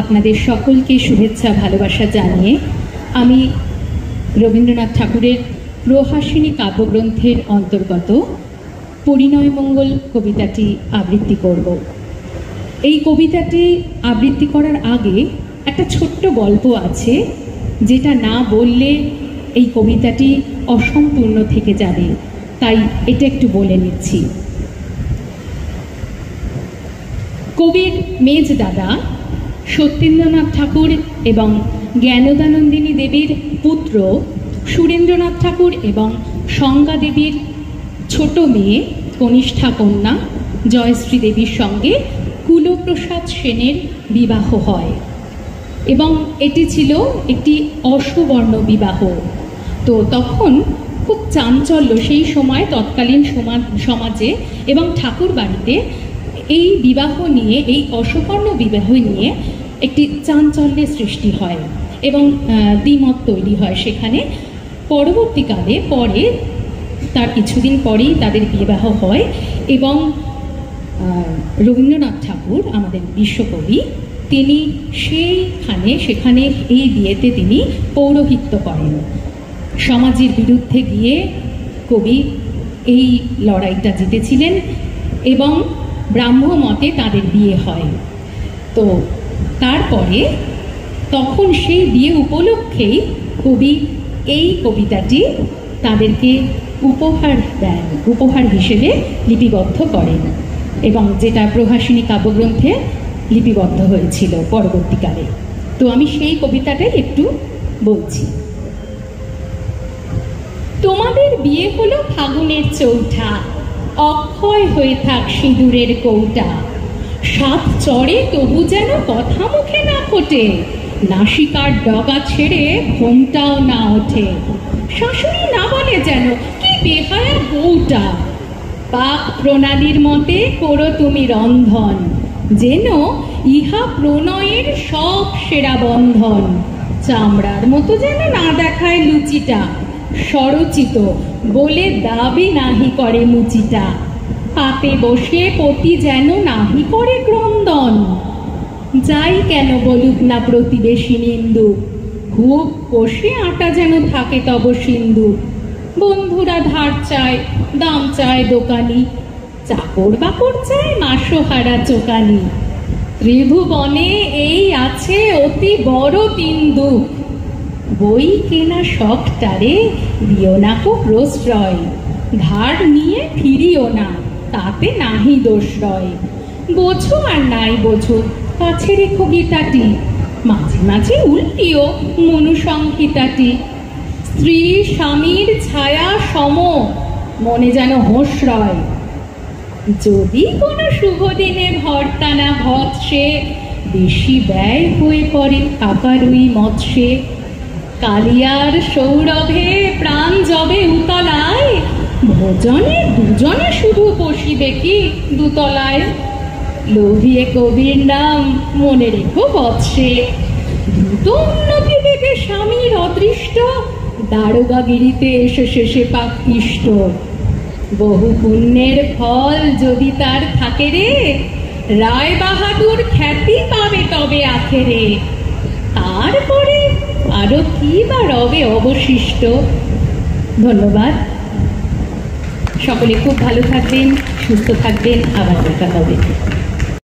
আপনাদের সকলকে শুভেচ্ছা ভালোবাসা জানিয়ে আমি রবীন্দ্রনাথ ঠাকুরের প্রহাসিনী কাব্যগ্রন্থের অন্তর্গত পরিণয় মঙ্গল কবিতাটি আবৃত্তি করব। এই কবিতাটি আবৃত্তি করার আগে একটা ছোট্ট গল্প আছে, যেটা না বললে এই কবিতাটি অসম্পূর্ণ থেকে যাবে, তাই এটা একটু বলে নিচ্ছি। কবির মেজ দাদা সত্যেন্দ্রনাথ ঠাকুর এবং জ্ঞানদানন্দিনী দেবীর পুত্র সুরেন্দ্রনাথ ঠাকুর এবং সংজ্ঞা দেবীর ছোট মেয়ে কনিষ্ঠা কন্যা জয়শ্রী দেবীর সঙ্গে কুলপ্রসাদ সেনের বিবাহ হয় এবং এটি ছিল একটি অসবর্ণ বিবাহ। তো তখন খুব চাঞ্চল্য সেই সময় তৎকালীন সমাজে এবং ঠাকুর বাড়িতে এই বিবাহ নিয়ে, এই অসবর্ণ বিবাহ নিয়ে একটি চাঞ্চল্যের সৃষ্টি হয় এবং দ্বিমত তৈরি হয় সেখানে। পরবর্তীকালে পরে তার কিছুদিন পরেই তাদের বিবাহ হয় এবং রবীন্দ্রনাথ ঠাকুর আমাদের বিশ্বকবি, তিনি সেখানে এই বিয়েতে তিনি পৌরোহিত্য করেন। সমাজের বিরুদ্ধে গিয়ে কবি এই লড়াইটা জিতেছিলেন এবং ব্রাহ্ম মতে তাদের বিয়ে হয়। তো তারপরে তখন সেই বিয়ে উপলক্ষেই কবি এই কবিতাটি তাদেরকে উপহার দেন, উপহার হিসেবে লিপিবদ্ধ করেন এবং যেটা প্রহাসিনী কাব্যগ্রন্থে লিপিবদ্ধ হয়েছিল পরবর্তীকালে। তো আমি সেই কবিতাটাই একটু বলছি। তোমাদের বিয়ে হলো ফাগুনের চৌঠা, অক্ষয় হয়ে থাক সিঁদুরের কৌটা, সাত চড়ে তবু যেন কথা মুখে না ফোটে, নাসিকার ডগা ছেড়ে ঘোমটাও না ওঠে, শাশুড়ি না বলে যেন কি বেহায়া বউটা, পাক প্রণালীর মতে করো তুমি রন্ধন, যেন ইহা প্রণয়ের সব সেরা বন্ধন, চামড়ার মতো যেন না দেখায় লুচিটা, স্বরচিত বলে দাবি নাহি করে মুচিটা, পাতে বসে পতি যেন নাহি করে ক্রন্দন, যাই কেন বলুক না প্রতিবেশী নিন্দু, খুব কষে আটা যেন থাকে তব সিন্ধু, বন্ধুরা ধার চায় দাম চায় দোকানি, চাকর বাকর চায় মাসোহারা চোকানি, ত্রিভুবনে এই আছে অতি বড় তিন দুঃখ, বই কেনা শখটারে দিও না কো প্রশ্রয়, ধার নিয়ে ফিরিও না তাতে নাহি দোষ রয়, বোঝো আর নাই বোঝো কাছে রেখো গীতাটি, মাঝে মাঝে উল্টিও মনুসংহিতাটি, স্ত্রী স্বামীর ছায়া সম মনে যেন হোস রয়, যদি কোনো শুভ দিনে ভর্তানা ভৎসে বেশি ব্যয় হয়ে পড়ে আকারুই মৎস্যে, কালিয়ার সৌরভে প্রাণ যবে উতলায়, ভোজনে দুজনে শুধু বসিবে কি দুতলায়, লোভিয়ে কবির নাম মনে রেখো বৎসে, দ্রুত উন্নতি দেখে স্বামীর অদৃষ্ট, দারোগাগিরিতে এসে শেষে পাক ইষ্ট, বহু পুণ্যের ফল যদি তার থাকে রে, রায় বাহাদুর খ্যাতি পাবে তবে আখেরে, তারপরে আরো কি বা রবে অবশিষ্ট। ধন্যবাদ। সকলে খুব ভালো থাকবেন, সুস্থ থাকবেন, আবার দেখা হবে।